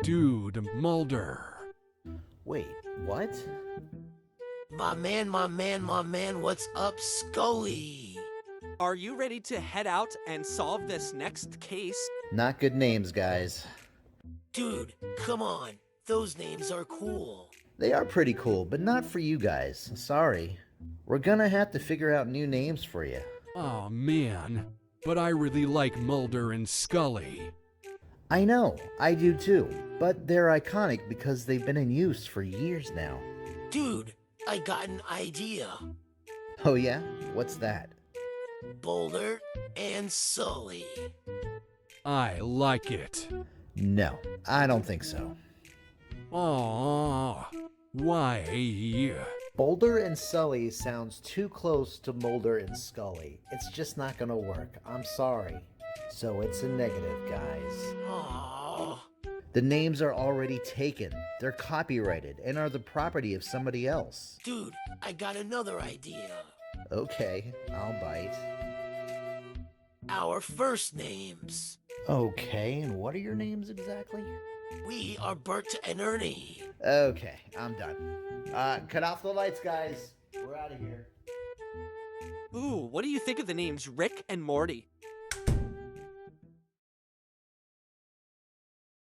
Dude, Mulder. Wait, what? My man, what's up, Scully? Are you ready to head out and solve this next case? Not good names, guys. Dude, come on. Those names are cool. They are pretty cool, but not for you guys. Sorry. We're gonna have to figure out new names for you. Aw, man. But I really like Mulder and Scully. I know, I do too, but they're iconic because they've been in use for years now. Dude, I got an idea. Oh yeah? What's that? Boulder and Sully. I like it. No, I don't think so. Aw, why? Boulder and Sully sounds too close to Mulder and Scully. It's just not gonna work. I'm sorry. So it's a negative, guys. Aww. The names are already taken. They're copyrighted and are the property of somebody else. Dude, I got another idea. Okay, I'll bite. Our first names. Okay, and what are your names exactly? We are Bert and Ernie. Okay, I'm done. Cut off the lights, guys. We're out of here. Ooh, what do you think of the names Rick and Morty?